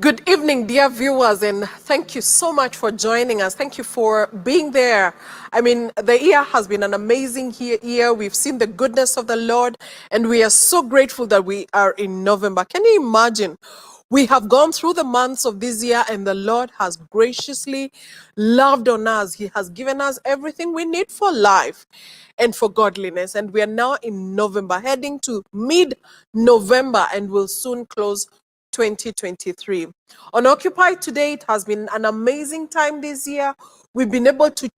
Good evening, dear viewers, and thank you so much for joining us. Thank you for being there. I mean, the year has been an amazing year. We've seen the goodness of the Lord, and we are so grateful that we are in November. Can you imagine? We have gone through the months of this year, and the Lord has graciously loved on us. He has given us everything we need for life and for godliness. And we are now in November, heading to mid-November, and will soon close 2023. On Occupy today, it has been an amazing time this year. We've been able to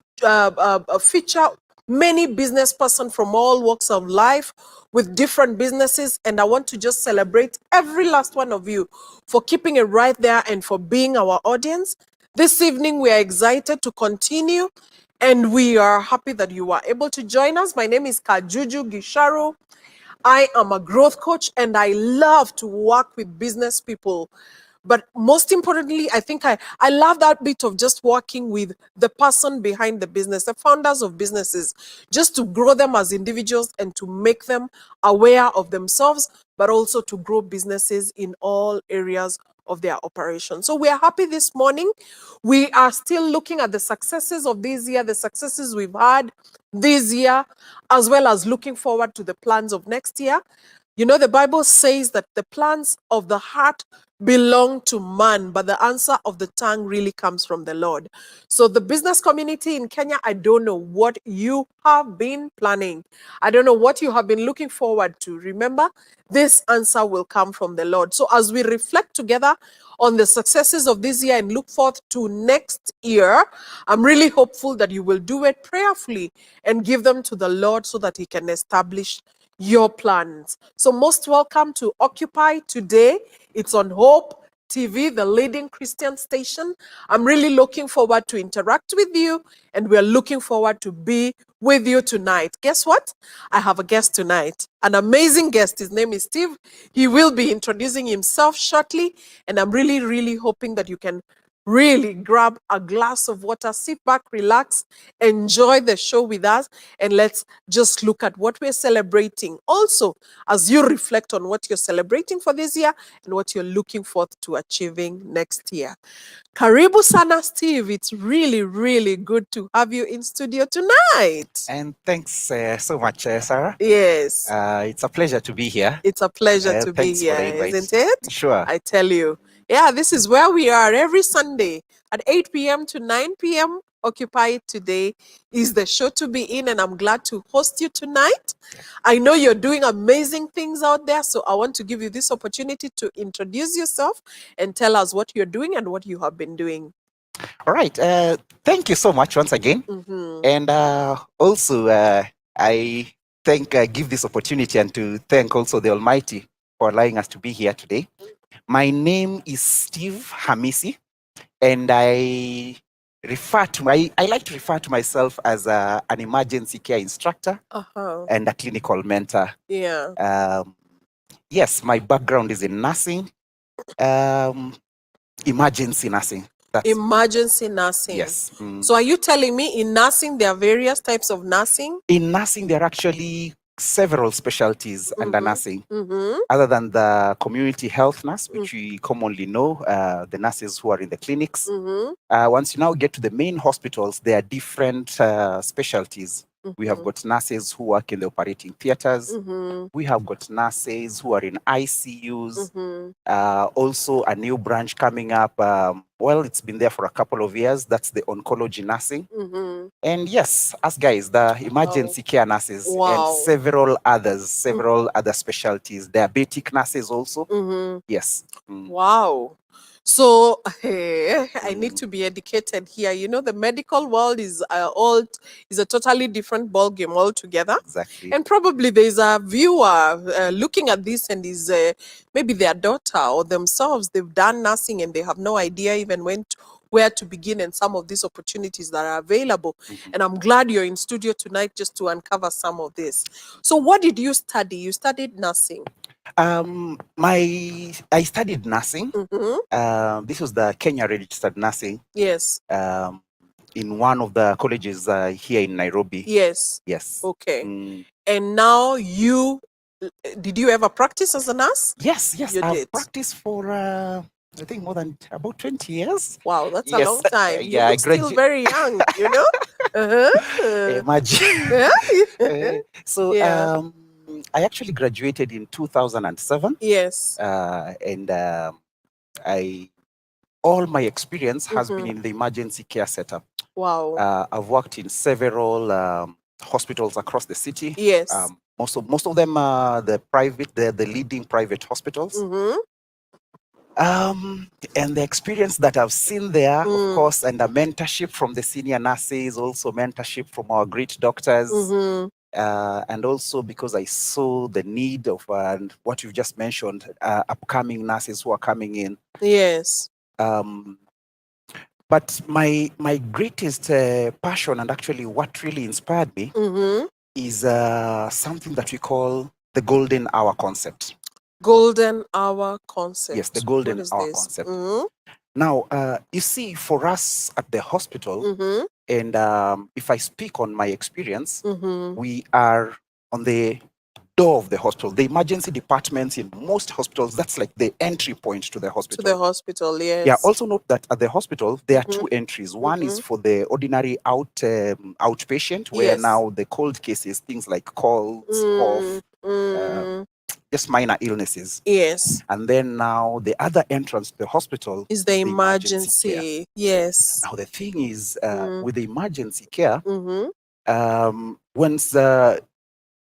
feature many business persons from all walks of life with different businesses, and I want to just celebrate every last one of you for keeping it right there and for being our audience. This evening, we are excited to continue, and we are happy that you are able to join us. My name is Kajuju Gisharu. I am a growth coach, and I love to work with business people. But most importantly, I think I love that bit of just working with the person behind the business, the founders of businesses, just to grow them as individuals and to make them aware of themselves, but also to grow businesses in all areas of their operation. So we are happy this morning. We are still looking at the successes of this year, the successes we've had this year, as well as looking forward to the plans of next year. You know, the Bible says that the plans of the heart belong to man, but the answer of the tongue really comes from the Lord. So the business community in Kenya, I don't know what you have been planning. I don't know what you have been looking forward to. Remember, this answer will come from the Lord. So as we reflect together on the successes of this year and look forth to next year, I'm really hopeful that you will do it prayerfully and give them to the Lord so that He can establish your plans. So most welcome to Occupy today. It's on Hope TV, the leading Christian station. I'm really looking forward to interact with you, and we're looking forward to be with you tonight. Guess what? I have a guest tonight, an amazing guest. His name is Steve. He will be introducing himself shortly, and I'm really hoping that you can really grab a glass of water, sit back, relax, enjoy the show with us, and let's just look at what we're celebrating. Also, as you reflect on what you're celebrating for this year and what you're looking forward to achieving next year. Karibu sana, Steve. It's really good to have you in studio tonight. And thanks so much, Sarah. Yes. It's a pleasure to be here. It's a pleasure to be Thanks for here, the invite. isn't it? Sure. I tell you. Yeah, this is where we are every Sunday at 8 p.m. to 9 p.m. Occupy Today is the show to be in, and I'm glad to host you tonight. I know you're doing amazing things out there, so I want to give you this opportunity to introduce yourself and tell us what you're doing and what you have been doing. All right. Thank you so much once again. And also, I give this opportunity and to thank also the Almighty for allowing us to be here today. My name is Steve Hamisi, and I like to refer to myself as an emergency care instructor and a clinical mentor. Yeah. Yes, my background is in nursing, emergency nursing. Emergency nursing. Yes. So are you telling me in nursing there are various types of nursing? In nursing, there are actually several specialties under nursing. Other than the community health nurse, which we commonly know, the nurses who are in the clinics. Once you now get to the main hospitals, there are different specialties. We have got nurses who work in the operating theaters. We have got nurses who are in ICUs. Also, a new branch coming up. Well, it's been there for a couple of years. That's the oncology nursing. And yes, us guys, the emergency care nurses and several other specialties. Diabetic nurses also. Yes. Wow. So I need to be educated here. You know, the medical world is a totally different ball game altogether. Exactly. And probably there's a viewer looking at this and is maybe their daughter or themselves. They've done nursing and they have no idea even where to begin and some of these opportunities that are available. And I'm glad you're in studio tonight just to uncover some of this. So what did you study? You studied nursing. I studied nursing. This was the Kenya Registered Nursing. Yes. In one of the colleges here in Nairobi. Yes. Yes. Okay. And now did you ever practice as a nurse? Yes. You I've did. practiced for I think more than about 20 years. Wow, that's a Yes, long time. You yeah, I look still graduated. very young, you know? Uh-huh. Imagine. Yeah. So Yeah. I actually graduated in 2007, Yes. and I all my experience has been Mhm. in the emergency care setup. Wow. I've worked in several hospitals across the city. Yes. Most of them are the leading private hospitals. Mm-hmm. And the experience that I've seen there, of Mm. course, and the mentorship from the senior nurses, also mentorship from our great doctors, Mm-hmm. and also because I saw the need of what you've just mentioned, upcoming nurses who are coming in. Yes. But my greatest passion, and actually what really inspired me, Mm-hmm. is something that we call the golden hour concept. Golden hour concept. Yes, the What golden is hour this? concept. Mm-hmm. Now, you see, for us at the hospital, Mm-hmm. and if I speak on my experience, Mm-hmm. we are on the door of the hospital. The emergency departments in most hospitals, that's like the entry point to the To hospital. the hospital, yes. Yeah, also note that at the hospital, there are Mhm. two entries. One is for the ordinary outpatient, where Yes. now the cold cases, things like colds, cough, just minor illnesses. Yes. And then now the other entrance to the hospital Is the care. emergency. Yes. Now the thing is, Mm. with the emergency care, Mm-hmm. once the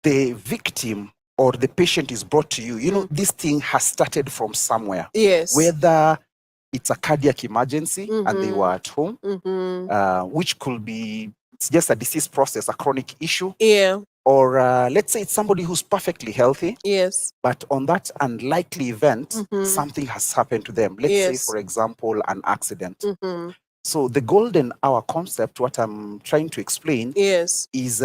victim or the patient is brought to you, you know, this thing has started from somewhere. Yes. Whether it's a cardiac emergency and they Mhm. were at home, Mm-hmm. which could be it's just a disease process, a chronic issue, Yeah. or let's say it's somebody who's perfectly healthy, Yes. but on that unlikely event, Mhm. something has happened to them. Let's say, Yes. for example, an accident. Mm-hmm. So the golden hour concept, what I'm trying to explain, Yes. is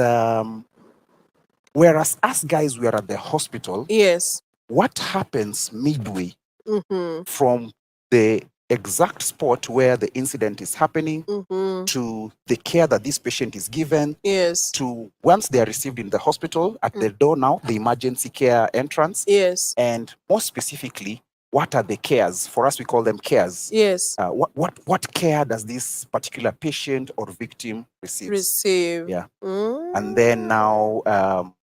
whereas us guys we are at the hospital, Yes. what happens midway Mm-hmm. from the exact spot where the incident is happening Mm-hmm. to the care that this patient is given, Yes. to once they are received in the hospital, at the door now, the emergency care entrance, Yes. and more specifically, what are the cares? For us, we call them cares. Yes. What care does this particular patient or victim receive? Yeah. And then now,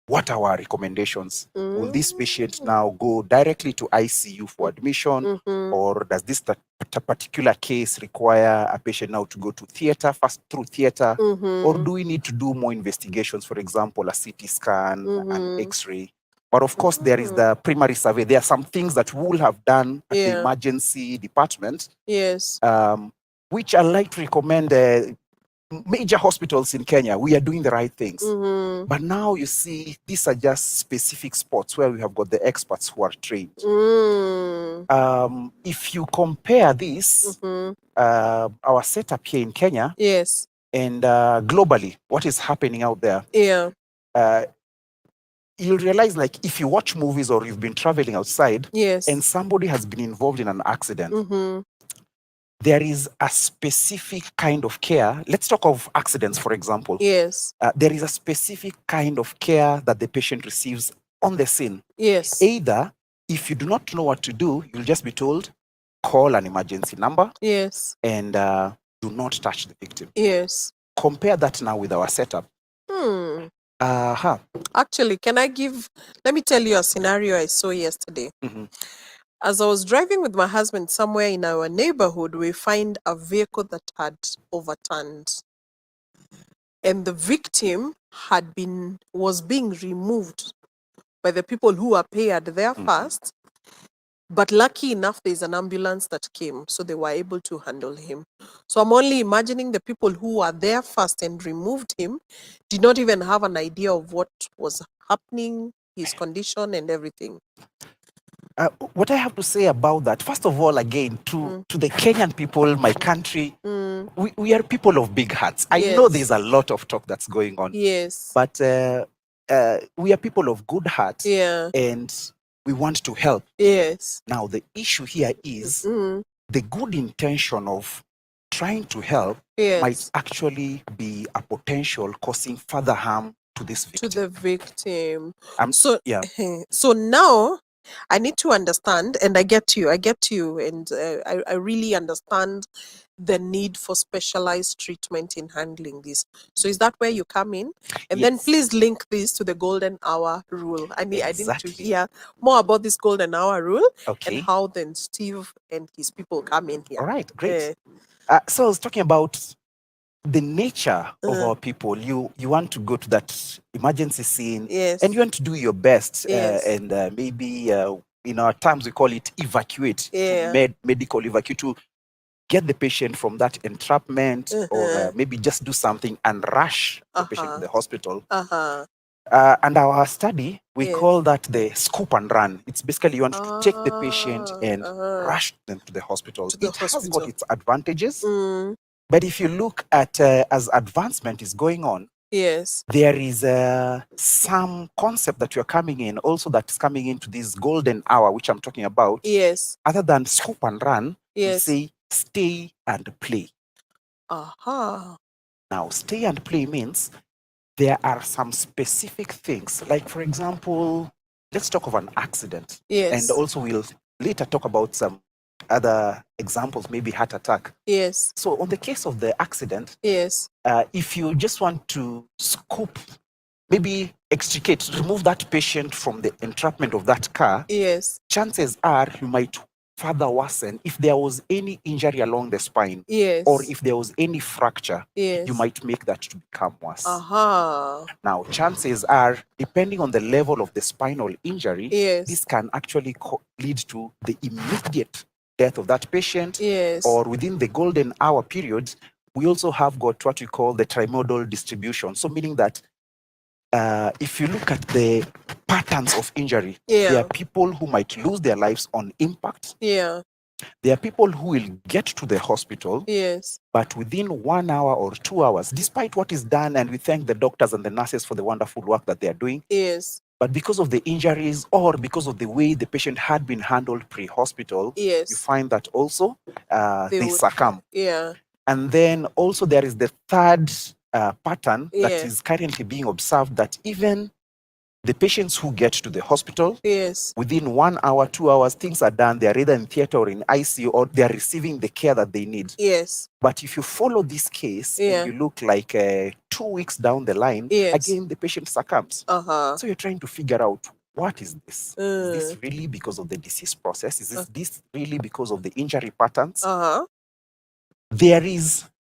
what are our recommendations? Will this patient now go directly to ICU for admission, or does this particular case require a patient now to go to theater, first through theater, or do we need to do more investigations, for example, a CT scan, an X-ray? But of course, there is the primary survey. There are some things that we will have done at the emergency department, Yes. which I like to recommend major hospitals in Kenya. We are doing the right things. Mm-hmm. But now you see, these are just specific spots where we have got the experts who are trained. If you compare this, our setup here in Kenya, Yes. and globally, what is happening out there, Yeah. you'll realize, like, if you watch movies or you've been traveling outside, Yes. and somebody has been involved in an accident, Mm-hmm. there is a specific kind of care. Let's talk of accidents, for example. Yes. There is a specific kind of care that the patient receives on the scene. Yes. Either, if you do not know what to do, you'll just be told, call an emergency number. Yes. And do not touch the victim. Yes. Compare that now with our setup. Actually, let me tell you a scenario I saw yesterday. Mhm. As I was driving with my husband somewhere in our neighborhood, we find a vehicle that had overturned. And the victim was being removed by the people who were paired there first. But lucky enough, there's an ambulance that came, so they were able to handle him. So I'm only imagining the people who were there first and removed him did not even have an idea of what was happening, his condition and everything. What I have to say about that, first of all, again, to the Kenyan people, my country, we are people of big hearts. I know there's a lot of talk that's going on. Yes. But we are people of good heart. Yeah. And we want to help. Yes. Now, the issue here is the good intention of trying to help might actually be a potential causing further harm to this victim. To the victim. So now I need to understand, and I get you. I get you, and I really understand the need for specialized treatment in handling this. So is that where you come in? And then Yes, please link this to the golden hour rule. I need to exactly. hear more about this golden hour rule and Okay. how then Steve and his people come in here. All right, great. Eh, So I was talking about the nature of Uh. our people. You want to go to that emergency scene, yes. and you want to do your best, Yes. and maybe in our terms we call it evacuate, Yeah. to medical evacuate, to get the patient from that entrapment, or Uh-huh. maybe just do something and rush the patient to Uh-huh. the hospital. Uh-huh. And our study, we Yes. call that the scoop and run. It's basically you want to take the patient and Uh-huh. rush them to the hospital. To the It has hospital. got its advantages, Mm, but if you look at as advancement is going on, yes. there is some concept that you're coming in, also that's coming into this golden hour, which I'm talking about. Yes. Other than scoop and run, we Yes. say stay and play. Aha. Now, stay and play means there are some specific things, like, for example, let's talk of an accident. Yes. And also we'll later talk about some other examples, maybe heart attack. Yes. So on the case of the accident, Yes. if you just want to scoop, maybe extricate, remove that patient from the entrapment of that car, Yes. chances are you might further worsen if there was any injury along the spine, Yes. or if there was any fracture, yes. you might make that to become worse. Aha. Now, chances are, depending on the level of the spinal injury, Yes. this can actually lead to the immediate death of that patient, Yes. or within the golden hour period. We also have got what we call the trimodal distribution. So meaning that if you look at the patterns of injury, there are people who might lose their lives on impact. Yeah. There are people who will get to the hospital, Yes. but within 1 hour or 2 hours, despite what is done, and we thank the doctors and the nurses for the wonderful work that they are doing, Yes. but because of the injuries or because of the way the patient had been handled pre-hospital, Yes. you find that also they would- succumb. Yeah. And then also there is the third pattern that Yeah. is currently being observed, that even the patients who get to the hospital, Yes. within 1 hour, 2 hours, things are done. They are either in theater or in ICU, or they are receiving the care that they need. Yes. But if you follow this case, Yeah. and you look like 2 weeks down the line, Yes. again, the patient succumbs. Uh-huh. So you're trying to figure out, what is this? Is Mm. this really because of the disease process? Is this really because of the injury patterns? Uh-huh.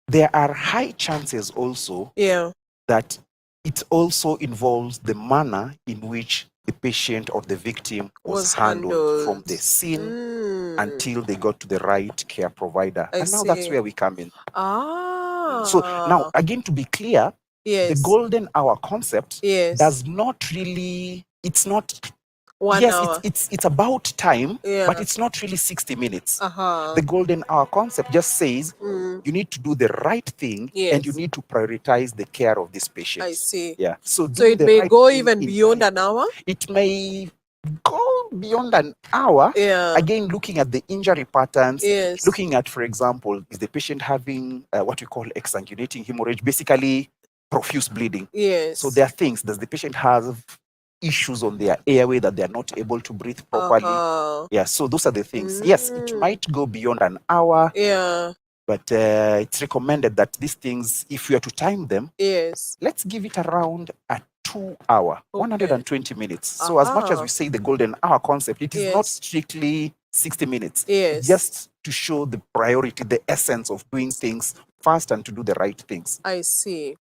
There are high chances also Yeah. that it also involves the manner in which the patient or the victim was handled from the scene until they got to the right care provider. I And now that's see. where we come in. Ah. So now, again, to be clear, yes. the golden hour concept Yes. does not really, it's not, 1 yes, hour. it's about time, Yeah. but it's not really 60 minutes. Uh-huh. The golden hour concept just says Mm. you need to do the right thing, and you Yes. need to prioritize the care of this patient. I see. Yeah. So So doing it the may right go thing even in beyond time. an hour? It may go beyond an hour. Yeah. Again, looking at the injury patterns, Yes. looking at, for example, is the patient having what we call exsanguinating hemorrhage, basically profuse bleeding. Yes. So there are things, does the patient have issues on their airway that they are not able to breathe properly? Uh-huh. Yeah, so those are the things. Yes, it Mm. might go beyond an hour, Yeah. but it's recommended that these things, if we are to time them, Yes. let's give it around a 2 hour, Okay. 120 minutes. So as much as we say the golden hour concept, it is not Yes. strictly 60 minutes. Yes. Just to show the priority, the essence of doing things fast and to do the right things. I see.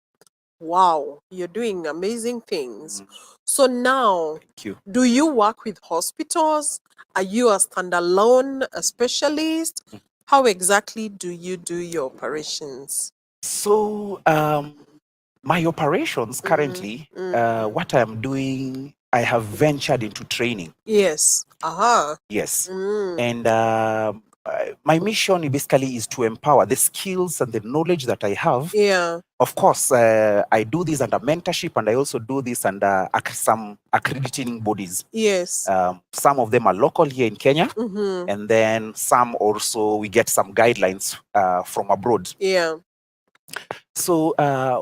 Wow, you're doing amazing things. So now, Thank you. do you work with hospitals? Are you a standalone specialist? How exactly do you do your operations? So my operations currently, what I'm doing, I have ventured into training. Yes. Aha. Yes. Mm. And my mission basically is to empower the skills and the knowledge that I have. Yeah. Of course, I do this under mentorship, and I also do this under some accrediting bodies. Yes. Some of them are local here in Kenya, Mm-hmm. and then some also we get some guidelines from abroad. Yeah. So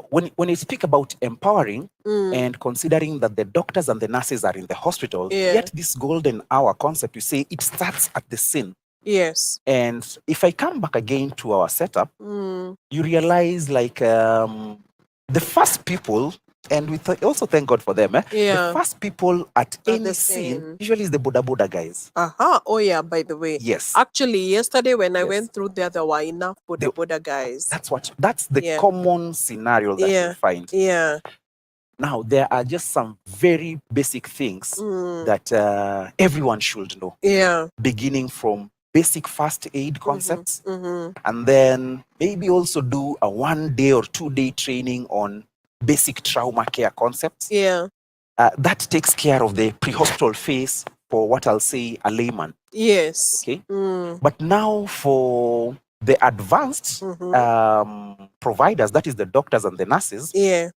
when you speak about empowering Mm. and considering that the doctors and the nurses are in the hospital, Yeah. yet this golden hour concept, you say it starts at the scene. Yes. And if I come back again to our setup, you realize like the first people, and we also thank God for them, Yeah. the first people at any the scene scene. usually is the Boda Boda guys. Oh yeah, by the way. Yes. Actually, yesterday when I Yes. went through there were enough The- Boda guys. That's the Yeah. common scenario that Yeah. you find. Yeah. Now, there are just some very basic things that everyone should know. Yeah. Beginning from basic first aid concepts, and then maybe also do a 1 day or 2 day training on basic trauma care concepts. Yeah. That takes care of the pre-hospital phase for what I'll say a layman. Yes. Okay. But now for the advanced providers, that is the doctors and the nurses. Yeah.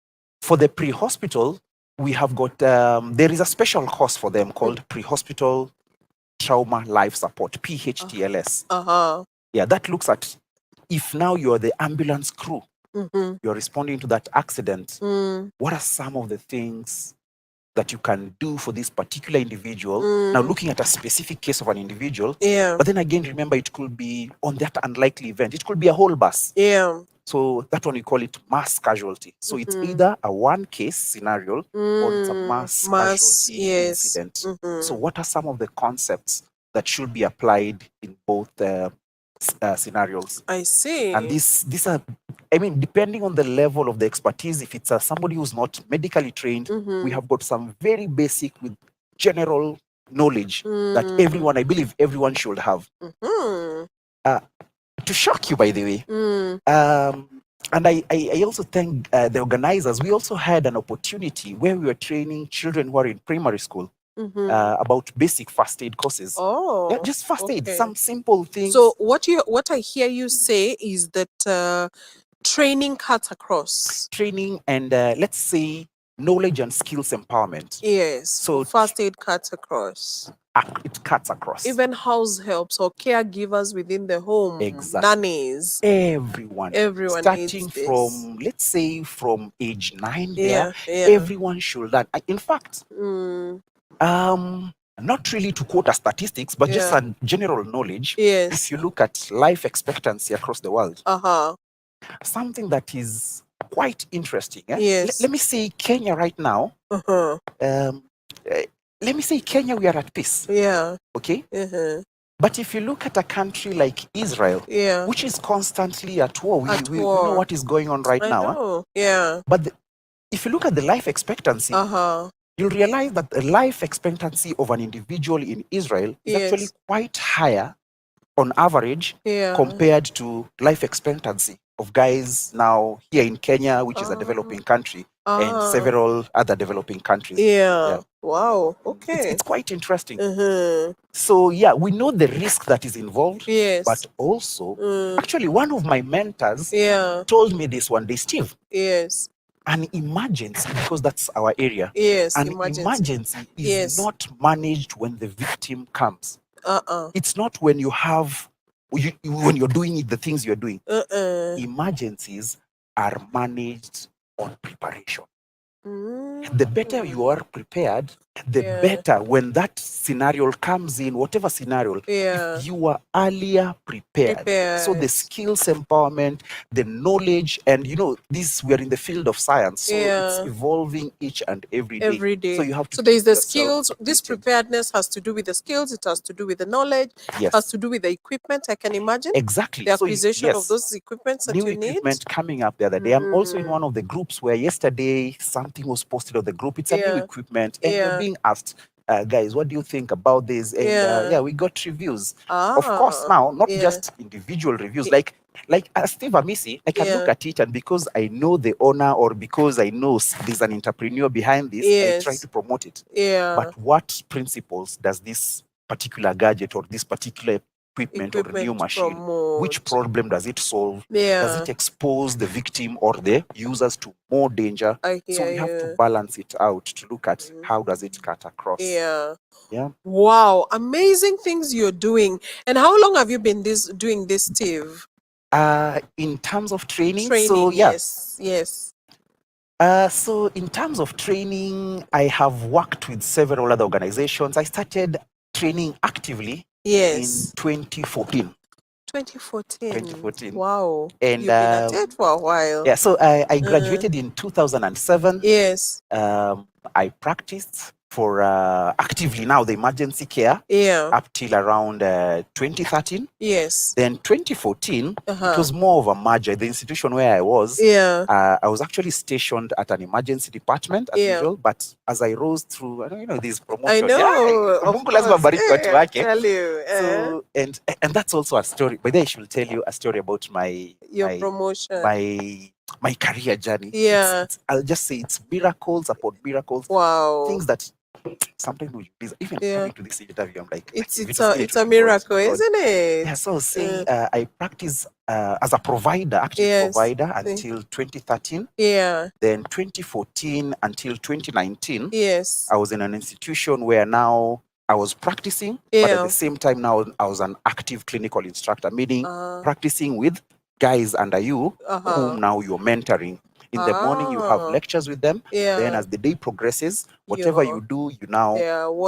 For the pre-hospital, we have got there is a special course for them called pre-hospital trauma life support, PHTLS. Yeah, that looks at if now you're the ambulance crew, you're responding to that accident, what are some of the things that you can do for this particular individual? Now looking at a specific case of an individual, Yeah. but then again, remember, it could be on that unlikely event. It could be a whole bus. Yeah. So that one we call it mass casualty. So it's either a one case scenario or it's a mass casualty yes. incident. So what are some of the concepts that should be applied in both scenarios? I see. And these are, I mean, depending on the level of the expertise, if it's somebody who's not medically trained, we have got some very basic with general knowledge that everyone, I believe everyone should have. To shock you, by the way, and I also thank the organizers. We also had an opportunity where we were training children who are in primary school about basic first aid courses. Oh, Yeah, just first aid, okay. some simple things. So what I hear you say is that training cuts across. Training and let's say knowledge and skills empowerment. Yes. So first aid cuts across. It cuts across. Even house helps or caregivers within the home. Exactly. Nannies. Everyone starting needs from, let's say, from age 9 Yeah, there, yeah. everyone should learn. In fact, not really to quote a statistics, but just Yeah. a general knowledge. Yes. If you look at life expectancy across the world, Uh-huh. something that is quite interesting. Yes. Let me say Kenya right now. Uh-huh. Let me say Kenya, we are at peace. Yeah. Okay. Uh-huh. But if you look at a country like Israel, Yeah. which is constantly at war, we war. know what is going on right I now. know. Yeah. But if you look at the life expectancy, Uh-huh. you'll realize that the life expectancy of an individual in Israel is Yes. actually quite higher on average Yeah. compared to life expectancy of guys now here in Kenya, which is a developing country, and several other developing countries. Yeah. Wow. Okay. It's quite interesting. Uh-huh. So yeah, we know the risk that is involved, Yes. but also, actually, one of my mentors Yeah. told me this one day, Steve, Yes. an emergency, because that's our area. Yes. An emergency is Yes. not managed when the victim comes. Uh-uh. It's not when you have, when you're doing it, the things you're doing. Uh-uh. Emergencies are managed on preparation. The better you are prepared, the Yeah. better when that scenario comes in, whatever scenario, Yeah. if you are earlier prepared. So the skills empowerment, the knowledge, and this, we are in the field of science, so it's Yeah. evolving each and every day. Every day. So you have to. So there's keep the yourself skills. This updated. preparedness has to do with the skills. It has to do with the knowledge. It Yes, has to do with the equipment. I can imagine exactly. the So acquisition of yes, those equipments that new you need. equipment coming up the other day. I'm also in one of the groups where yesterday something was posted on the group. It's a new Yeah. equipment, and Yeah. we're being asked, guys, what do you think about this? And Yeah. we got reviews. Of course, now not yeah. just individual reviews. Like Steve Amisi, I can look Yeah. at it, and because I know the owner or because I know there's an entrepreneur behind this, I try Yes. to promote it. Yeah. But what principles does this particular gadget or this particular equipment or new machine, which problem does it solve? Yeah. Does it expose the victim or the users to more danger? I hear So we have to you. balance it out to look at how does it cut across. Yeah. Yeah. Wow. Amazing things you're doing. And how long have you been doing this, Steve? In terms of training, Training, so yeah. yes. So in terms of training, I have worked with several other organizations. I started training actively in 2014. 2014. Wow. And You've been at it for a while. yeah, so I graduated in 2007. Yes. I practiced for actively now the emergency care Yeah. up till around 2013. Yes. Then 2014, it was more of a merger. The institution where I was, Yeah. I was actually stationed at an emergency department as usual, but as I rose through, I don't know, this promotion. I know. Yeah, Mungu lazima bariki watu wake. Tell you. So and that's also a story. But then I should tell you a story about your promotion. My career journey. Yeah. I'll just say it's miracles upon miracles. Wow. Things that sometimes we even coming to this interview, I'm like, it's a miracle, isn't it? Yeah. So I was saying, I practiced as a provider, active provider, until 2013. Yeah. Then 2014 until 2019. Yes. I was in an institution where now I was practicing, but at the same time now I was an active clinical instructor, meaning practicing with guys under you whom now you're mentoring. In the morning, you have lectures with them. Then as the day progresses, whatever you do, you now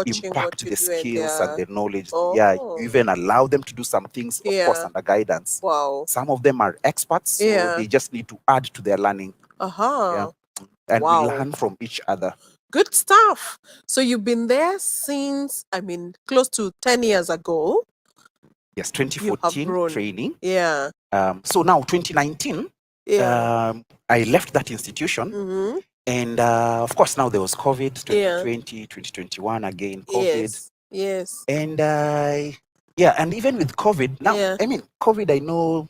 impact the skills and the knowledge. Yeah, you even allow them to do some things, of course, under guidance. Wow. Some of them are experts, so they just need to add to their learning. Yeah. And we learn from each other. Good stuff. So you've been there since, close to 10 years ago. Yes, 2014 training. Yeah. So now 2019, I left that institution. And of course, now there was COVID, 2020, 2021, again, COVID. Yes. And and even with COVID, now, COVID, I know,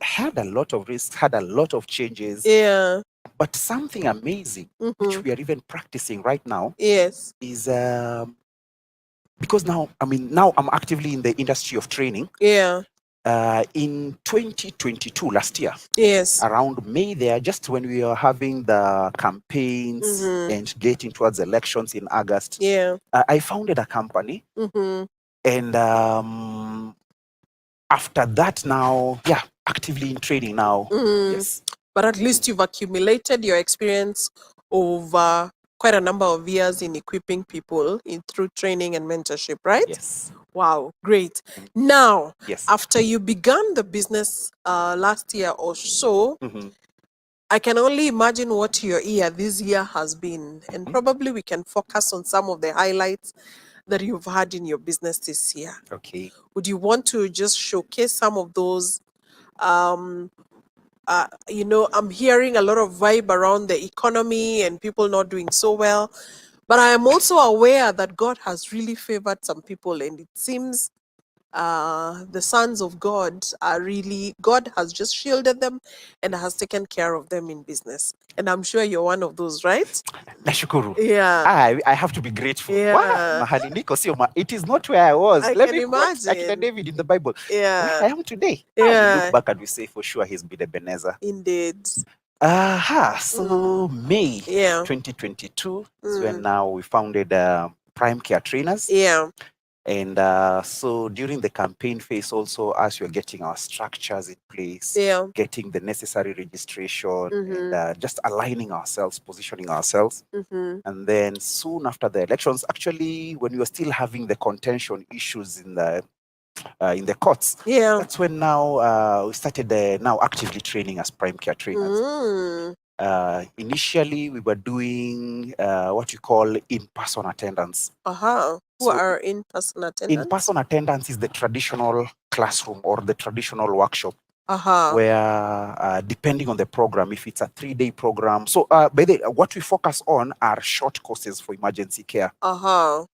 had a lot of risks, had a lot of changes. Yeah. But something amazing, which we are even practicing right now, is because now I'm actively in the industry of training. Yeah. In 2022, last year, around May there, just when we were having the campaigns and getting towards elections in August, I founded a company. And after that now, actively in training now. Yes. But at least you've accumulated your experience over quite a number of years in equipping people through training and mentorship, right? Yes. Wow, great. Now, after you began the business last year or so, I can only imagine what your year this year has been. And probably we can focus on some of the highlights that you've had in your business this year. Okay. Would you want to just showcase some of those? I'm hearing a lot of vibe around the economy and people not doing so well. But I am also aware that God has really favored some people, and it seems the sons of God God has just shielded them and has taken care of them in business. And I'm sure you're one of those, right? Nashukuru. Yeah. I have to be grateful. Yeah. It is not where I was. Let me imagine. Like David in the Bible. Yeah. Where I am today. Yeah. We look back and we say, for sure, he's been Ebenezer. Indeed. So May 2022 is when now we founded Prime Care Trainers. Yeah. And so during the campaign phase also, as we're getting our structures in place, getting the necessary registration, and just aligning ourselves, positioning ourselves. And then soon after the elections, actually, when we were still having the contention issues in the courts, that's when now we started now actively training as Prime Care Trainers. Initially, we were doing what we call in-person attendance. Who are in-person attendants? In-person attendance is the traditional classroom or the traditional workshop. Where depending on the program, if it's a 3-day program, so what we focus on are short courses for emergency care.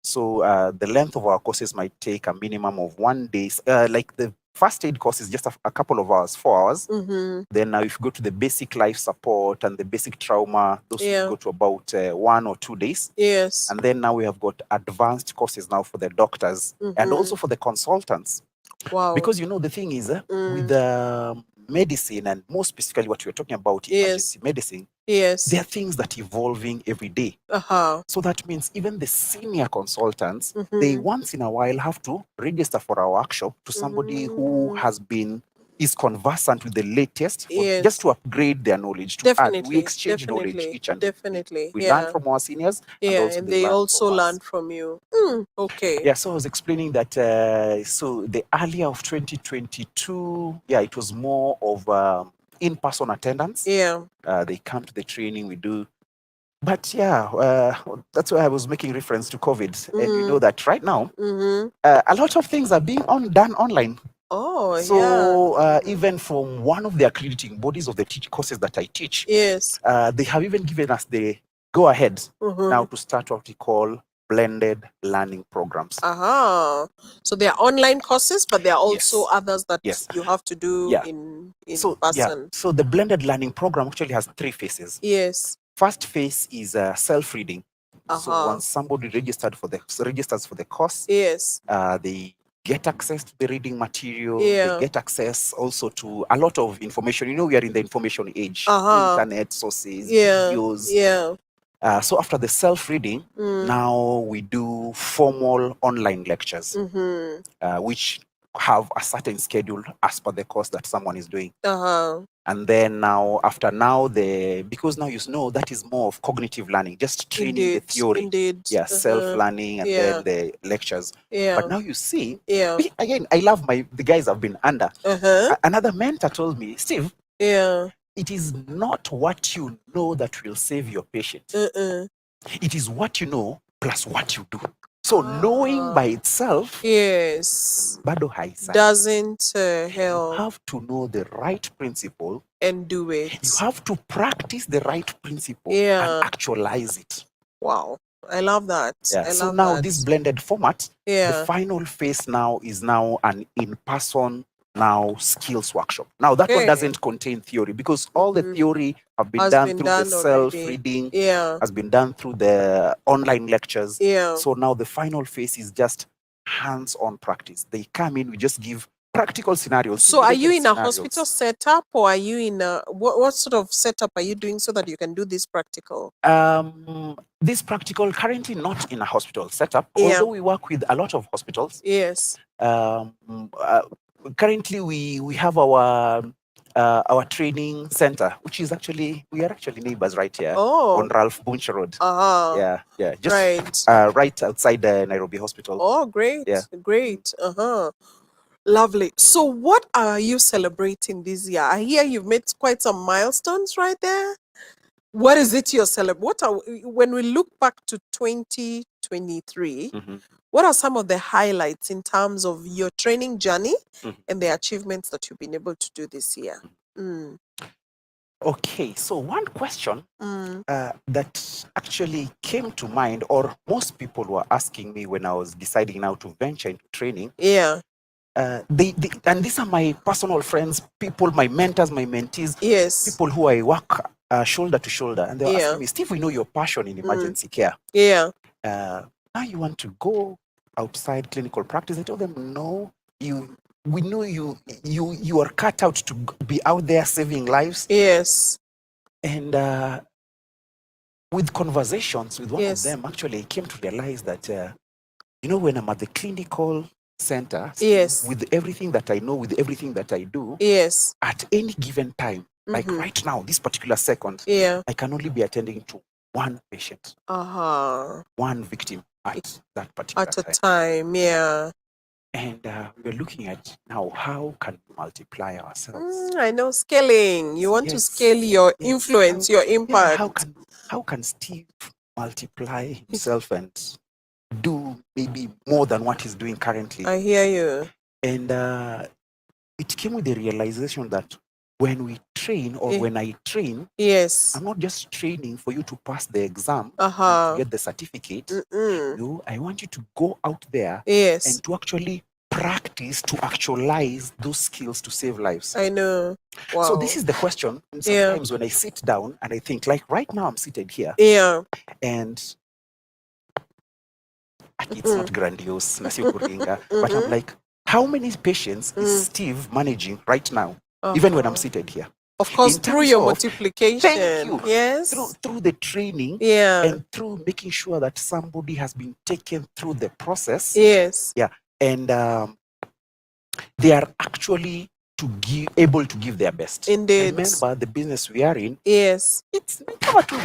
So the length of our courses might take a minimum of 1 day. Like the first aid course is just a couple of hours, 4 hours. Then now if you go to the basic life support and the basic trauma, those will go to about 1 or 2 days. Yes. And then now we have got advanced courses now for the doctors and also for the consultants. Wow. Because the thing is, with the medicine, and more specifically what we're talking about, emergency medicine, there are things that are evolving every day. So that means even the senior consultants, they once in a while have to register for our workshop to somebody who has been is conversant with the latest, Yes. just to upgrade their knowledge, to add. We Definitely. exchange knowledge Definitely. each and every day. Definitely. We Yeah. learn from our seniors, and Yeah. also And they they learn also from us. learn from you. Okay. Yeah, so I was explaining that, so the earlier of 2022, yeah, it was more of in-person attendance. Yeah. They come to the training we do. But yeah, that's why I was making reference to COVID. And you know that right now, a lot of things are being done online. Oh, yeah. So even from one of the accrediting bodies of the courses that I teach, Yes. they have even given us the go-ahead now to start what we call blended learning programs. So there are online courses, but there are also Yes. others that Yes. you have to do Yeah. in So person. so the blended learning program actually has 3 phases. Yes. First phase is self-reading. So once somebody registers for the course, Yes. they get access to the reading material. Yeah. They get access also to a lot of information. You know, we are in the information age. Internet sources, videos. Yeah. So after the self-reading, now we do formal online lectures, which have a certain schedule as per the course that someone is doing. And then because now you know that is more of cognitive learning, just training the theory. Indeed. Yeah, self-learning, and then the lectures. Yeah. But now you see, Yeah. again, I love the guys I've been under. Another mentor told me, Steve, Yeah. it is not what you know that will save your patient. It is what you know plus what you do. So knowing by itself, yes, bado haisa. doesn't You help have to know the right principle. and do it. You have to practice the right principle Yeah. and actualize it. Wow. I love that. Yeah. I So love now that. this blended format, Yeah. the final phase now is now an in-person skills workshop. Now that one Okay. doesn't contain theory, because all the theory have been Has done been through done the already. self-reading, Yeah. has been done through the online lectures. Yeah. So now the final phase is just hands-on practice. They come in, we just give practical scenarios. So are you in a simulated hospital scenarios. setup, or are you in a what sort of setup are you doing so that you can do this practical? This practical currently not in a hospital setup, Yeah. although we work with a lot of hospitals. Yes. Currently we have our training center, which is actually, we are actually neighbors right here on Ralph Bunche Road. Yeah, just right outside the Nairobi Hospital. Oh, great. Yeah. Great. Lovely. So what are you celebrating this year? I hear you've made quite some milestones right there. What is it you're celebrating? When we look back to 2023, what are some of the highlights in terms of your training journey and the achievements that you've been able to do this year? Okay, so one question that actually came to mind, or most people were asking me when I was deciding now to venture into training. Yeah. And these are my personal friends, people, my mentors, my mentees, Yes. people who I work shoulder to shoulder. And they were asking me, Steve, we know your passion in emergency care. Yeah. Now you want to go outside clinical practice. I told them, no, we know you are cut out to be out there saving lives. Yes. And with conversations with one of them, actually, I came to realize that, when I'm at the clinical center, yes, with everything that I know, with everything that I do, yes, at any given time, like right now, this particular second, yeah, I can only be attending to one patient, one victim at that particular at a time, yeah. And we're looking at now, how can we multiply ourselves? I know scaling. You want to scale your influence, your impact. How can Steve multiply himself and do maybe more than what he's doing currently? I hear you. And it came with the realization that when we train, or when I train, yes, I'm not just training for you to pass the exam and to get the certificate. No, I want you to go out there and to actually practice, to actualize those skills to save lives. I know. Wow. So this is the question. And sometimes when I sit down and I think, like right now I'm seated here. And it's not grandiose, but I'm like, how many patients is Steve managing right now, even when I'm seated here? Of course, through your multiplication. Thank you. Yes. Through the training. And through making sure that somebody has been taken through the process. Yes. Yeah. And they are actually to able to give their best. Indeed. Remember, the business we are in, Yes. it's kama tu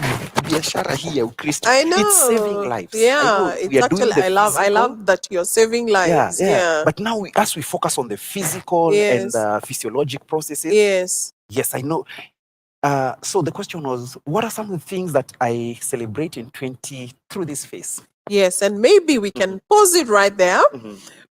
biashara hii ya Ukristo. I know. It's saving lives. I Yeah, know it's we are doing actually, the I physical. love that you're saving lives. Yeah. But now as we focus on the physical Yes. and physiologic processes, yes, I know. So the question was, what are some of the things that I celebrate in 20 through this phase? Yes, and maybe we can pause it right there,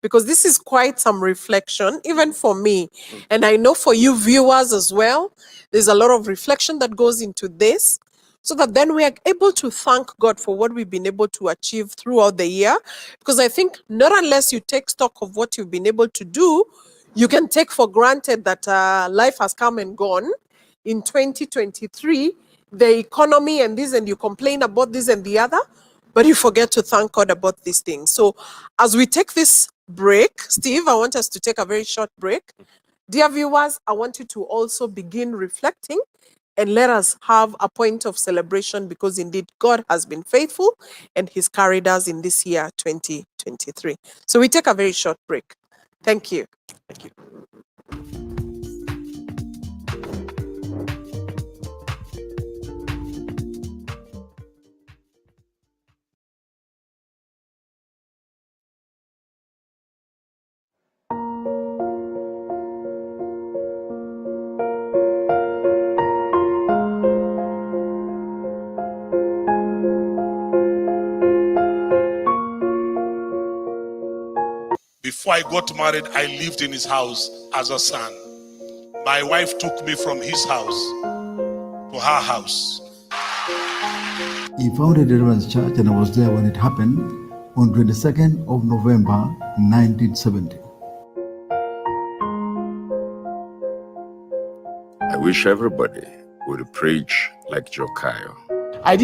because this is quite some reflection, even for me. And I know for you viewers as well, there's a lot of reflection that goes into this, so that then we are able to thank God for what we've been able to achieve throughout the year. Because I think not unless you take stock of what you've been able to do, you can take for granted that life has come and gone. In 2023, the economy and this, and you complain about this and the other, but you forget to thank God about these things. So as we take this break, Steve, I want us to take a very short break. Dear viewers, I want you to also begin reflecting and let us have a point of celebration, because indeed God has been faithful and He's carried us in this year 2023. So we take a very short break. Thank you. Thank you. Before I got married, I lived in his house as a son. My wife took me from his house to her house. He founded Deliverance Church, and I was there when it happened on 22nd of November 1970. I wish everybody would preach like Joe Kayo. I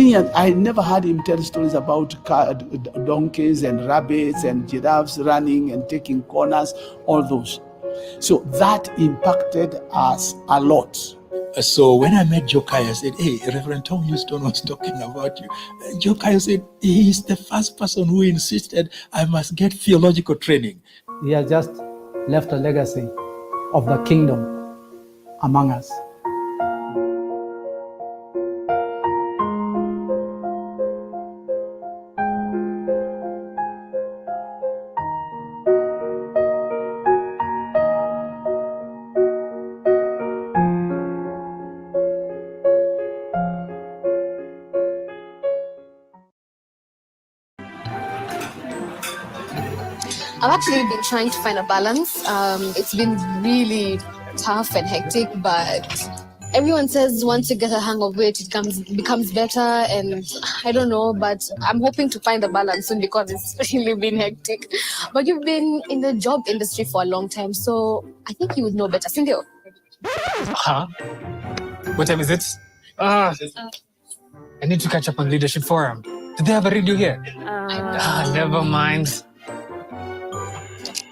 never heard him tell stories about donkeys and rabbits and giraffes running and taking corners, all those. So that impacted us a lot. So when I met Joe Kayo, I said, hey, Reverend Tom Houston was talking about you. Joe Kayo said, he's the first person who insisted I must get theological training. He has just left a legacy of the kingdom among us. I've actually been trying to find a balance. It's been really tough and hectic, but everyone says once you get a hang of it, it becomes better, and I don't know, but I'm hoping to find a balance soon because it's really been hectic. But you've been in the job industry for a long time, so I think you would know better. Cynthia. Huh? What time is it? I need to catch up on Leadership Forum. Did they have a radio here? Never mind.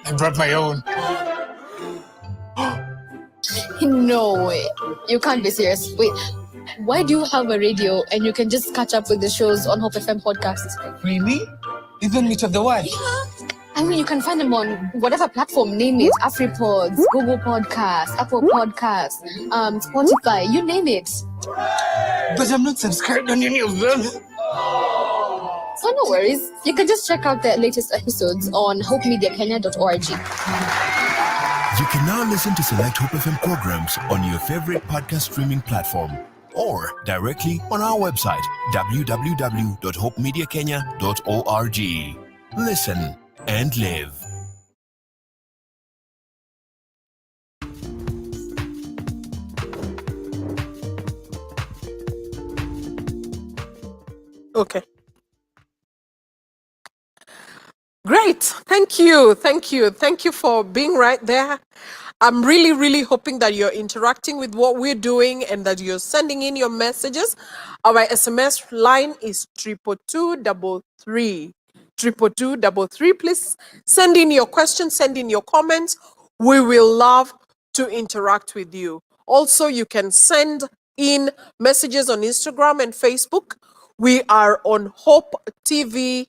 I brought my own. No way. You can't be serious. Wait, why do you have a radio and you can just catch up with the shows on Hope FM podcast? Really? Even Meet of the Word? Yeah. I mean, you can find them on whatever platform, name it. AfriPods, Google Podcasts, Apple Podcasts, Spotify, you name it. But I'm not subscribed on any of them. So no worries. You can just check out the latest episodes on hopemediakenya.org. You can now listen to select Hope FM programs on your favorite podcast streaming platform or directly on our website, www.hopemediakenya.org. Listen and live. Okay. Great. Thank you. Thank you. Thank you for being right there. I'm really, really hoping that you're interacting with what we're doing and that you're sending in your messages. Our SMS line is 22233. 22233. Please send in your questions, send in your comments. We will love to interact with you. Also, you can send in messages on Instagram and Facebook. We are on Hope TV,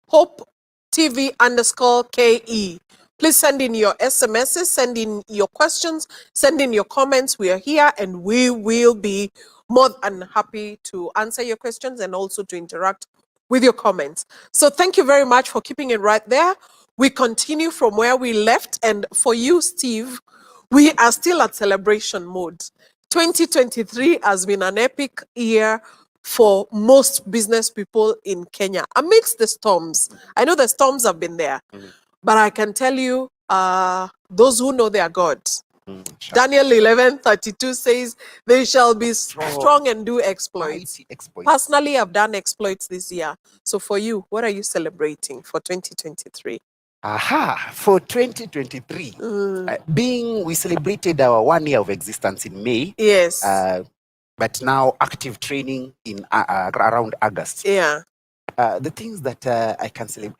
Hope TV _KE. Please send in your SMSs, send in your questions, send in your comments. We are here and we will be more than happy to answer your questions and also to interact with your comments. So thank you very much for keeping it right there. We continue from where we left. And for you, Steve, we are still at celebration mode. 2023 has been an epic year for most business people in Kenya amidst the storms. I know the storms have been there, but I can tell you, those who know their God, Daniel 11:32 says, they shall be strong and do exploits. Mighty exploits. Personally, I've done exploits this year. So for you, what are you celebrating for 2023? Aha, for 2023, we celebrated our 1 year of existence in May. Yes. But now active training in around August. Yeah. The things that I can celebrate.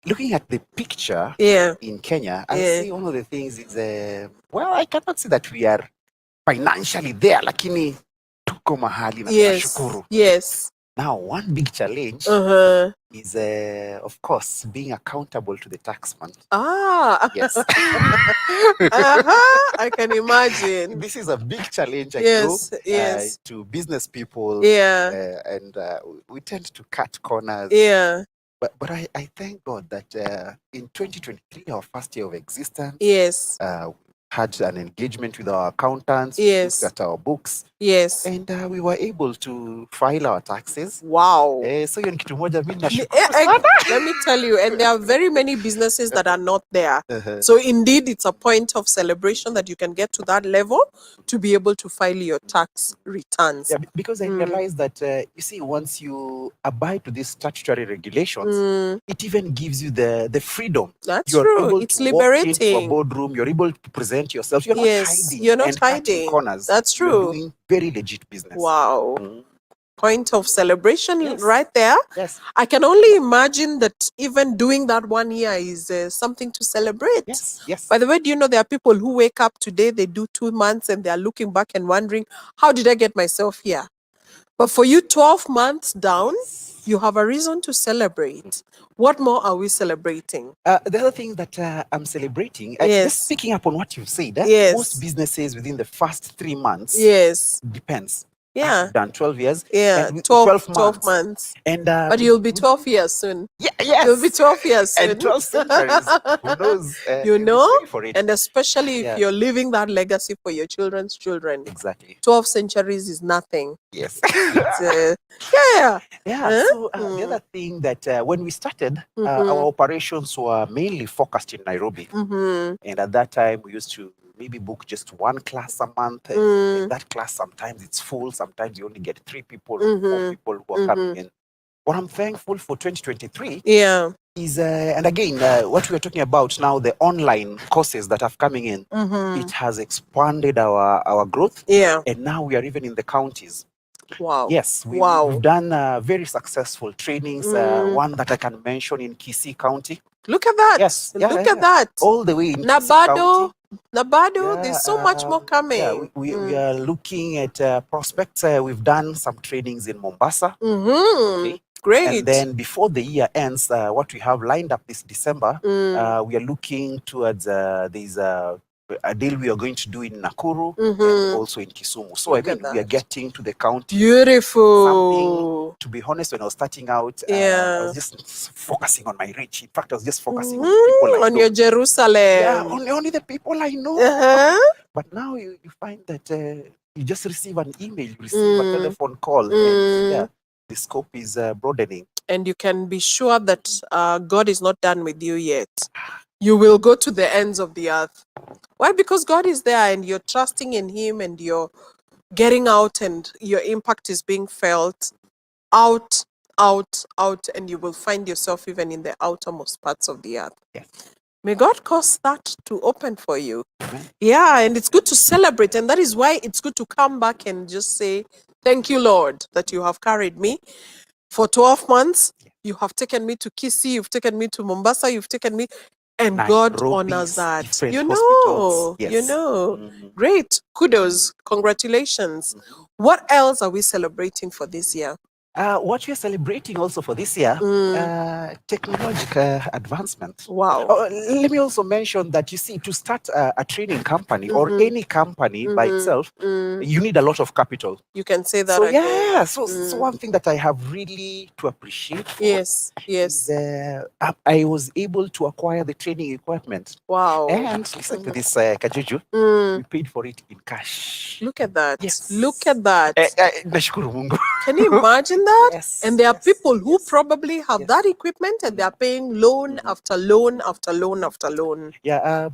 Looking at the picture in Kenya, I see one of the things is, well, I cannot say that we are financially there, lakini tuko mahali na tunashukuru. Yes. Now, one big challenge is, of course, being accountable to the taxman. Yes. I can imagine. This is a big challenge, I Yes, know, yes. to business people. Yeah. And we tend to cut corners. Yeah. But I thank God that in 2023, our first year of existence, Yes. had an engagement with our accountants, Yes. looked at our books, Yes. and we were able to file our taxes. Wow. So hiyo ni kitu moja mimi nashukuru Let me tell you, and there are very many businesses that are not there. sana. So indeed, it's a point of celebration that you can get to that level to be able to file your tax returns. Yeah, because I realized that, you see, once you abide to these statutory regulations, it even gives you the freedom. That's You're true. able It's to walk into a liberating. boardroom, you're able to present yourself. You're not Yes, hiding. you're not and cutting hiding. corners. That's You're true. doing very legit business. Wow. Mm. Point of celebration Yes. right there. Yes. I can only imagine that even doing that 1 year is something to celebrate. Yes. Yes. By the way, do you know there are people who wake up today, they do 2 months, and they are looking back and wondering, how did I get myself here? But for you, 12 months down, you have a reason to celebrate. What more are we celebrating? The other thing that I'm celebrating, Yes. just picking up on what you've said, Yes. most businesses within the first 3 months, Yes. depends. Yeah. I've done 12 years. Yeah. and 12 months. months. And, But you'll be 12 years soon. yeah, yes. You'll be 12 years soon. And 12 centuries. Who knows? You you'll be know? ready for it. And especially if Yeah. you're leaving that legacy for your children's children. Exactly. 12 centuries is nothing. Yes. It's, yeah. Yeah. Huh? So the other thing that when we started, our operations were mainly focused in Nairobi. Mm-hmm. And at that time, we used to maybe book just one class a month. And in that class, sometimes it's full. Sometimes you only get 3 people, 4 people who are coming in. What I'm thankful for 2023 Yeah. is, and again, what we are talking about now, the online courses that are coming in, Mm-hmm. it has expanded our growth. Yeah. And now we are even in the counties. Wow. Yes, Wow. we've done very successful trainings. One that I can mention in Kisii County. Look at that. Yes, yeah, Look yeah, at that. All the way in Kisii Nabado. County. There's so much more coming. Yeah, we are looking at prospects. We've done some trainings in Mombasa. Mm-hmm. Okay. Great. And then before the year ends, what we have lined up this December, we are looking towards there's a deal we are going to do in Nakuru and also in Kisumu. So Look at again, we are that. getting to the county. Beautiful. To be honest, when I was starting out, I Yeah. was just focusing on my reach. In fact, I was just focusing on the people I On know. your Jerusalem. Yeah, only the people I know. Uh-huh. But now you find that you just receive an email, you receive a telephone call, and yeah, the scope is broadening. And you can be sure that God is not done with you yet. You will go to the ends of the earth. Why? Because God is there and you're trusting in Him and you're getting out and your impact is being felt out, and you will find yourself even in the outermost parts of the earth. Yes. May God cause that to open for you. Yeah, and it's good to celebrate. And that is why it's good to come back and just say, thank you, Lord, that you have carried me for 12 months. You have taken me to Kisii, you've taken me to Mombasa, you've taken me, and God Nairobi's honors that. different You hospitals. know, Yes. Great. Kudos. Congratulations. What else are we celebrating for this year? What we are celebrating also for this year, technological advancement. Wow. Let me also mention that, you see, to start a training company or any company by itself, you need a lot of capital. You can say that So again. yeah, so one thing that I have really to appreciate for Yes. is I was able to acquire the training equipment. Wow. And listen to this, Kajuju, we paid for it in cash. Look at that. Yes. Look at that. Nashukuru Mungu. Can you imagine that? Yes, And there are yes, people who yes. probably have Yes. that equipment and they are paying loan after loan after loan after loan. Yeah,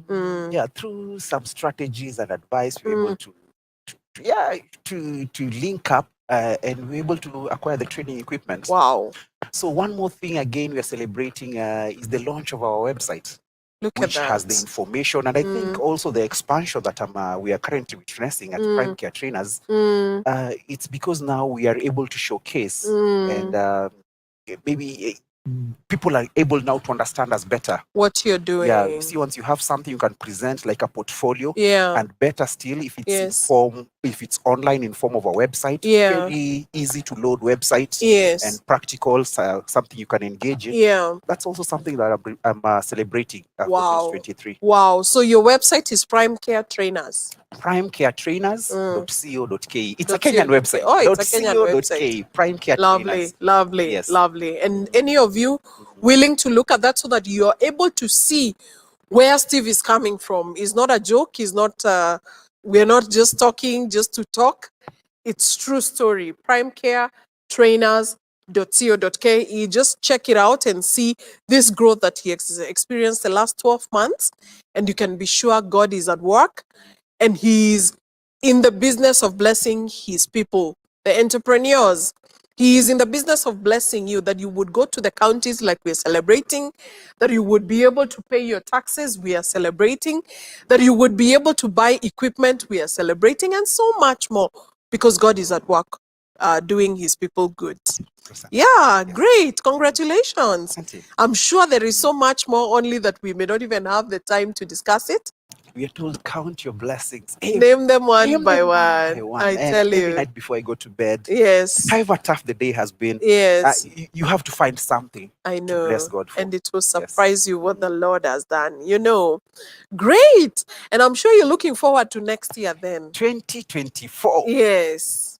through some strategies and advice, we're able to link up and we're able to acquire the training equipment. Wow. So one more thing again we are celebrating is the launch of our website, Look which at that. has the information, and I think also the expansion that we are currently witnessing at Prime Care Trainers. It's because now we are able to showcase and maybe people are able now to understand us better. What you're doing. Yeah, you see, once you have something you can present like a portfolio, Yeah. and better still if it's Yes. if it's online in form of a website, Yeah. very easy to load website, Yes. and practical, something you can engage in. Yeah. That's also something that I'm celebrating for Wow. 2023. Wow. So your website is Prime Care Trainers. Primecaretrainers.co.ke. It's a .co.ke. Kenyan website. Oh, it's a Kenyan .co.ke. Prime Care Lovely, Trainers. lovely, Yes. lovely. And any of you willing to look at that so that you're able to see where Steve is coming from. It's not a joke. It's not, we're not just talking just to talk. It's true story. Primecaretrainers.co.ke. Just check it out and see this growth that he experienced the last 12 months. And you can be sure God is at work and he's in the business of blessing his people, the entrepreneurs. He is in the business of blessing you, that you would go to the counties like we're celebrating, that you would be able to pay your taxes, we are celebrating, that you would be able to buy equipment, we are celebrating, and so much more, because God is at work doing his people good. Yeah, great. Congratulations. Thank you. I'm sure there is so much more, only that we may not even have the time to discuss it. We are told, count your blessings. Name them one Name by them one. I And tell every you. night before I go to bed, Yes. however tough the day has been, Yes. you have to find something I to know. bless God for. And it will surprise you what the Lord has done. You know. Great. And I'm sure you're looking forward to next year then. 2024. Yes.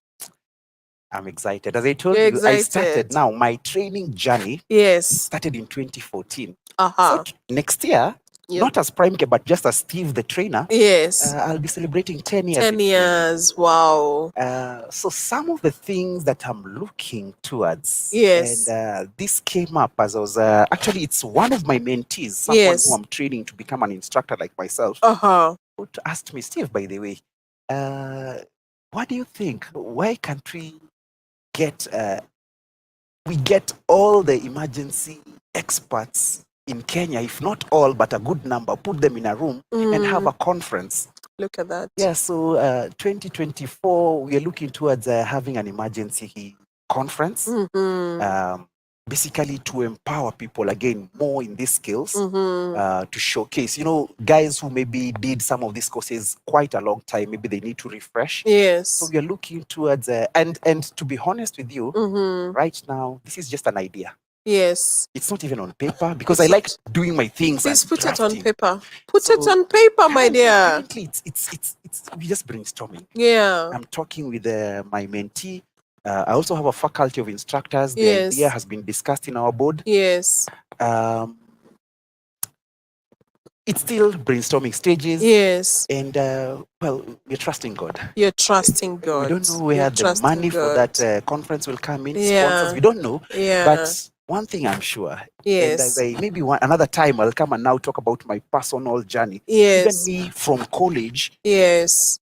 I'm excited. As I told You're you, I started excited. now. My training journey Yes. started in 2014. Uh-huh. So next year, Yes. not as Prime Care, but just as Steve the trainer, Yes. I'll be celebrating 10 years. 10 years. Wow. So some of the things that I'm looking towards, Yes. and this came up as I was, actually it's one of my mentees, someone Yes. who I'm training to become an instructor like myself, Uh-huh. who asked me, Steve, by the way, what do you think? Why can't we get all the emergency experts in Kenya, if not all, but a good number, put them in a room and have a conference? Look at that. Yeah, so 2024, we are looking towards having an emergency conference, basically to empower people again more in these skills, to showcase, guys who maybe did some of these courses quite a long time, maybe they need to refresh. Yes. So we are looking towards, and to be honest with you, right now, this is just an idea. Yes. It's not even on paper, because I like doing my things. Please and put it on drafting. paper. Put So it on paper, my dear. Currently, it's we're just brainstorming. Yeah. I'm talking with my mentee. I also have a faculty of instructors. The Yes. idea has been discussed in our board. Yes. It's still brainstorming stages. Yes. And well, we're trusting God. You're trusting God. We don't know where You're the trusting money for God. that conference will come in. Yeah. Sponsors, we don't know. Yeah. But one thing I'm sure. Yes. And as maybe another time I'll come and now talk about my personal journey. Yes. Even me from college. Yes.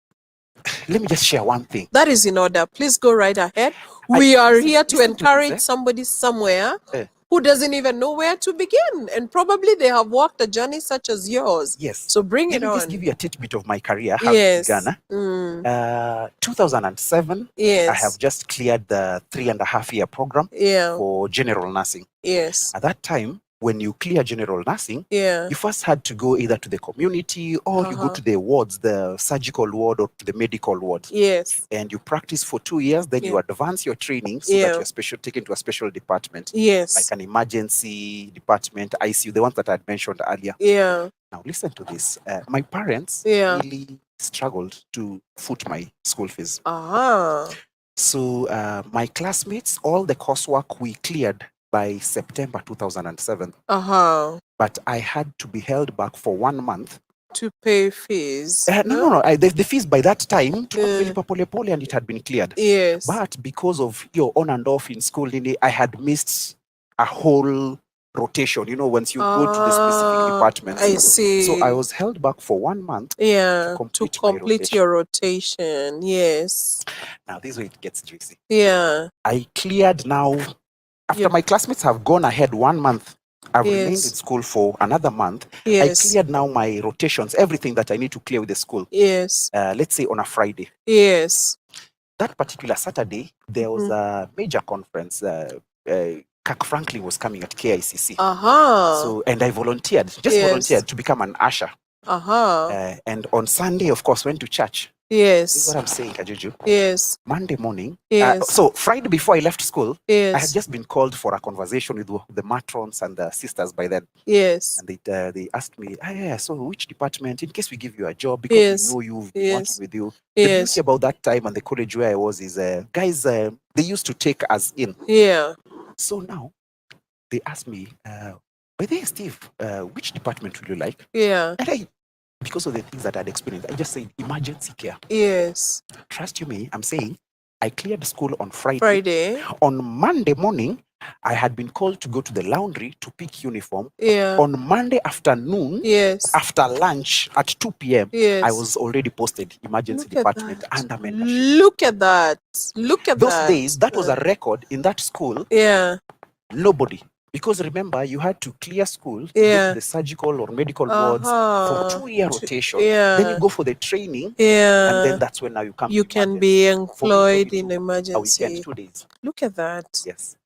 Let me just share one thing. That is in order. Please go right ahead. We are here to listen to this, encourage somebody somewhere Eh. who doesn't even know where to begin. And probably they have walked a journey such as yours. Yes. So bring Let it me on. just give you a tidbit of my career. How Yes. it began. 2007, Yes. I have just cleared the 3.5-year program Yeah. for general nursing. Yes. At that time, when you clear general nursing, Yeah. you first had to go either to the community or you go Uh-huh. to the wards, the surgical ward or to the medical ward. Yes. And you practice for 2 years, then you Yeah. advance your training so that Yeah. you're taken to a special department, like Yes. an emergency department, ICU, the ones that I had mentioned earlier. Yeah. Now, listen to this. My parents Yeah. really struggled to foot my school fees. Uh-huh. So my classmates, all the coursework we cleared by September 2007, Uh-huh. but I had to be held back for 1 month. To pay fees. No. The fees by that time, Yeah. pole, and it had been cleared. Yes. But because of your on and off in school, I had missed a whole rotation. Once you go to the specific departments. I see. So I was held back for 1 month. Yeah. to To complete my complete your rotation. Yes. Now, this is where it gets juicy. Yeah. I cleared now. After Yeah. my classmates have gone ahead 1 month, I've remained in Yes. school for another month. Yes. I cleared now my rotations, everything that I need to clear with the school. Yes. Let's say on a Friday. Yes. That particular Saturday, there was a major conference. Kirk Franklin was coming at KICC. Uh-huh. So, and I volunteered, Yes. volunteered to become an usher. Uh-huh. And on Sunday, of course, went to church. This is Yes. what I'm saying, Kajuju. Yes. Monday morning. Yes. So Friday before I left school, I had Yes. just been called for a conversation with the matrons and the sisters by then. Yes. And they asked me, so which department, in case we give you a job, because Yes. we know you've been Yes. working with you. The Yes. beauty about that time and the college where I was is, guys, they used to take us in. Yeah. So now they asked me, by the way, Steve, which department would you like? Yeah. And because of the things that I'd experienced, I just said emergency care. Yes. Trust you me, I'm saying I cleared school on Friday. Friday. On Monday morning, I had been called to go to the laundry to pick uniform. Yeah. On Monday afternoon, Yes. after lunch at 2 p.m., Yes. I was already posted emergency Look at department that. under mentorship. Look at that. Look at Those that. days, that was a record in that school. Yeah. Nobody. Because remember, you had to clear school, go Yeah. to the surgical or medical wards for Uh-huh. 2-year rotation. Yeah. Then you go for the training, Yeah. and then that's when now you come. You to can emergency. be For me, employed it in took a emergency. weekend, 2 days. Look at that. Yes.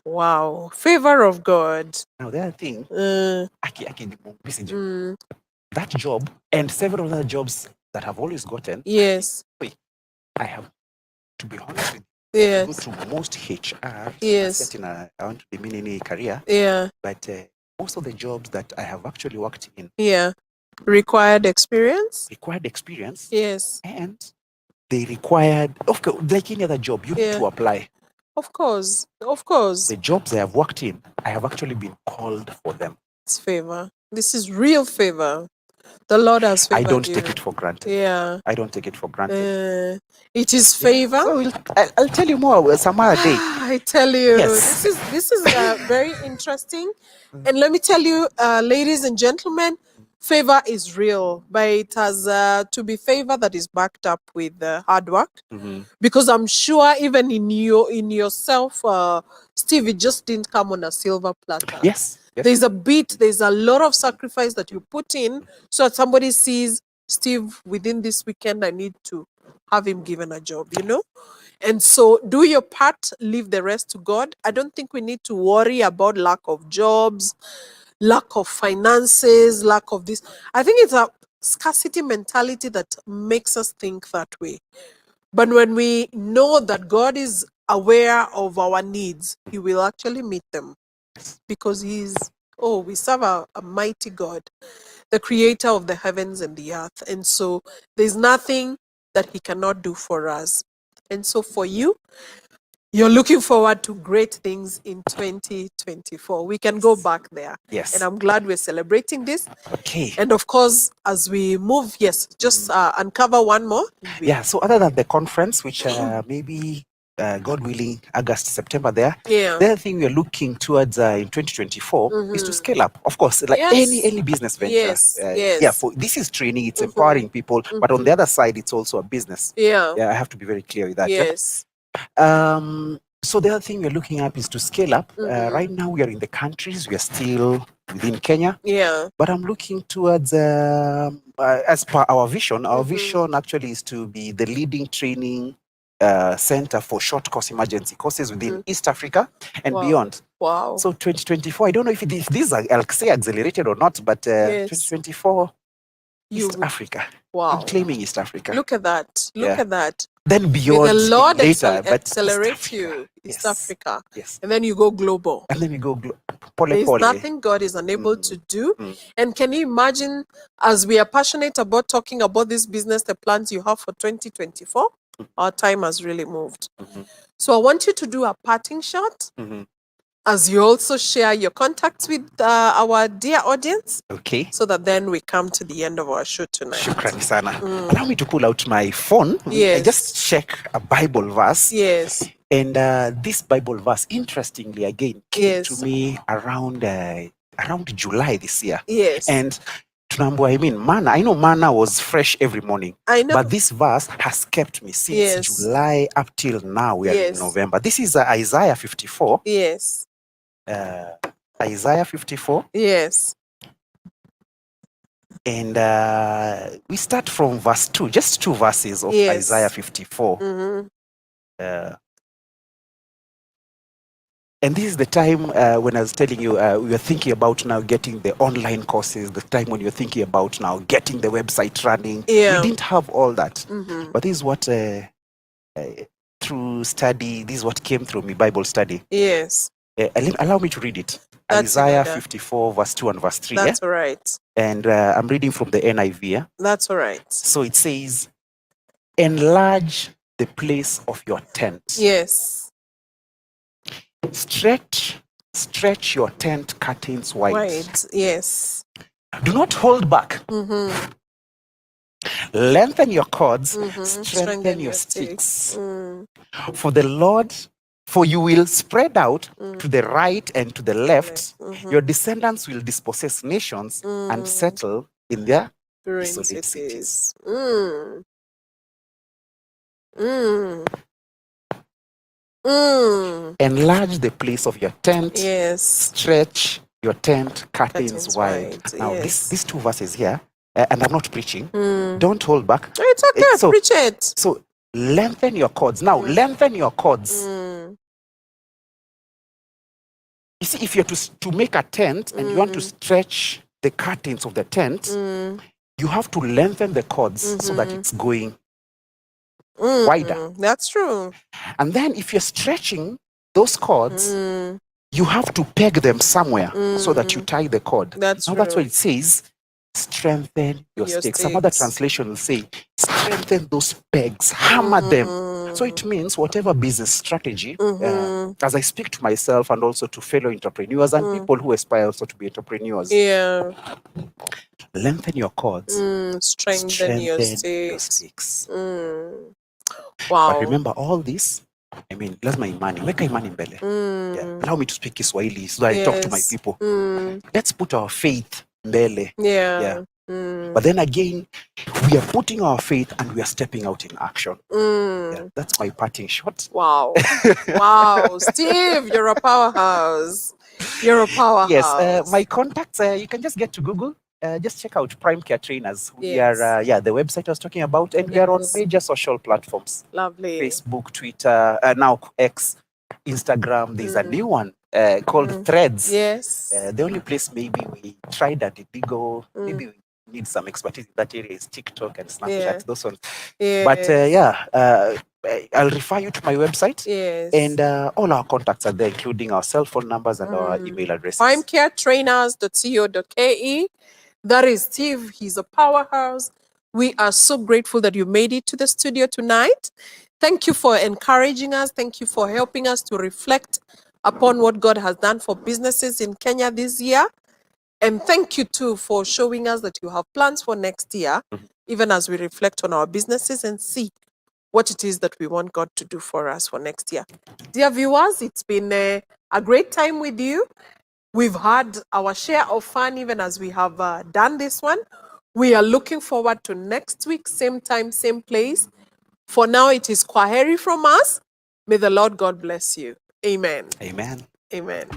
Wow. Favor of God. Now the other thing, Mm. that job and several other jobs that I've always gotten, Yes. I have to be honest with you. Yes. Go to most HR. Yes. I want to be in any career, Yeah. but most of the jobs that I have actually worked in Yeah. Required experience? required experience, Yes. and they required, of course, like any other job, you need Yeah. to apply. Of course. Of course. The jobs I have worked in, I have actually been called for them. It's favor. This is real favor. The Lord has I favored don't you. take it for granted. Yeah. I don't take it for granted. It is favor. So I'll tell you more some other day. I tell you, Yes. this is very interesting. And let me tell you, ladies and gentlemen, favor is real, but it has to be favor that is backed up with hard work. Mhm. Because I'm sure even in yourself, Steve, it just didn't come on a silver platter. Yes. There's a lot of sacrifice that you put in so that somebody sees, Steve, within this weekend, I need to have him given a job, And so do your part, leave the rest to God. I don't think we need to worry about lack of jobs, lack of finances, lack of this. I think it's a scarcity mentality that makes us think that way. But when we know that God is aware of our needs, He will actually meet them. Because we serve a mighty God, the creator of the heavens and the earth. And so there's nothing that He cannot do for us. And so for you, you're looking forward to great things in 2024. We can go back there. Yes. And I'm glad we're celebrating this. Okay. And of course, as we move, just uncover one more. Yeah. So other than the conference, which maybe God willing, August, September there. Yeah. The other thing we're looking towards in 2024 is to scale up. Of course, like Yes. any business venture. Yes, yes. Yeah. This is training. It's empowering people, but on the other side, it's also a business. Yeah. Yeah. I have to be very clear with that. yeah? Yes. So the other thing we're looking at is to scale up. Right now, we are in the countries. We are still within Kenya. Yeah. But I'm looking towards, as per our vision, vision actually is to be the leading training center for short course emergency courses within East Africa and Wow. beyond. Wow. So 2024, I don't know if these are, I'll say accelerated or not, but Yes. 2024, You East Africa. wow. I'm claiming East Africa. Look at that. Look Yeah. at that. Then May beyond the Lord later, but East accelerate Africa. you, East Yes. Africa, Yes. and then you go global. And then we go pole There is pole. nothing God is unable to do. Mm. And can you imagine, as we are passionate about talking about this business, the plans you have for 2024, our time has really moved. Mhm. So I want you to do a parting shot Mhm. as you also share your contacts with our dear audience, Okay. so that then we come to the end of our show tonight. Shukrani sana. Allow me to pull out my phone. I Yes. just check a Bible verse. Yes. And this Bible verse, interestingly, again, came Yes. to me around July this year. Yes. And tunaambiwa, I mean, manna. I know manna was fresh every morning. I know. But this verse has kept me since Yes. July up till now. We are Yes. in November. This is Isaiah 54. Yes. Isaiah 54. Yes. And we start from verse 2, just 2 verses of Yes. Isaiah 54. Mhm. And this is the time when I was telling you, we were thinking about now getting the online courses, the time when you're thinking about now getting the website running. Yeah. We didn't have all that. Mhm. But this is what, through study, this is what came through me, Bible study. Yes. Allow me to read it. That's Isaiah in order. 54, verse 2 and verse 3. That's all right. And I'm reading from the NIV. Yeah? That's all right. So it says, enlarge the place of your tent. Yes. Stretch your tent curtains wide. Right. Yes. Do not hold back. Mm-hmm. Lengthen your cords, Mm-hmm. strengthen your sticks. Mm. For you will spread out to the right and to the left. Mhm. Your descendants will dispossess nations and settle in their Ruined desolate cities. Mm. Mm. Mm. Enlarge the place of your tent. Yes. Stretch your tent curtains Curtains wide. wide, Now, yes. these 2 verses here, and I'm not preaching, Mm. don't hold back. It's okay. So- Preach it. So lengthen your cords. Now, lengthen your cords. Mm. You see, if you're to make a tent and you want to stretch the curtains of the tent, Mm. you have to lengthen the cords so that Mhm. it's going. Mm. Wider. That's true. And then if you're stretching those cords, Mm. you have to peg them somewhere so that you tie the cord. That's Now, that's true. why it says, strengthen your Your sticks. Some other sticks. translation will say, strengthen those pegs, hammer them. So it means whatever business strategy, as I speak to myself and also to fellow entrepreneurs and people who aspire also to be entrepreneurs, Yeah. lengthen your cords, Strengthen your sticks. sticks. Mm. Wow. But remember all this, I mean, lazima imani, weka imani mbele. Mm. Yeah. Allow me to speak Kiswahili so I talk to my Yes. people. Mm. Let's put our faith mbele. Yeah. Yeah. Mm. But then again, we are putting our faith and we are stepping out in action. Mm. Yeah, that's my parting shot. Wow. Wow. Steve, you're a powerhouse. You're a powerhouse. Yes, my contacts, you can just get to Google. Just check out Prime Care Trainers. We Yes. are, the website I was talking about, and we are on Yes. major social platforms. Lovely. Facebook, Twitter, now X, Instagram. There's a new one called Threads. Yes. The only place maybe we tried at the Digo, maybe we need some expertise in that area is TikTok and Snapchat, Yeah. those ones. Yes. But I'll refer you to my website. Yes. And all our contacts are there, including our cell phone numbers and our email addresses. primecaretrainers.co.ke. That is Steve. He's a powerhouse. We are so grateful that you made it to the studio tonight. Thank you for encouraging us. Thank you for helping us to reflect upon what God has done for businesses in Kenya this year. And thank you too for showing us that you have plans for next year, even as we reflect on our businesses and see what it is that we want God to do for us for next year. Dear viewers, it's been a great time with you. We've had our share of fun even as we have done this one. We are looking forward to next week, same time, same place. For now, it is Kwaheri from us. May the Lord God bless you. Amen. Amen. Amen.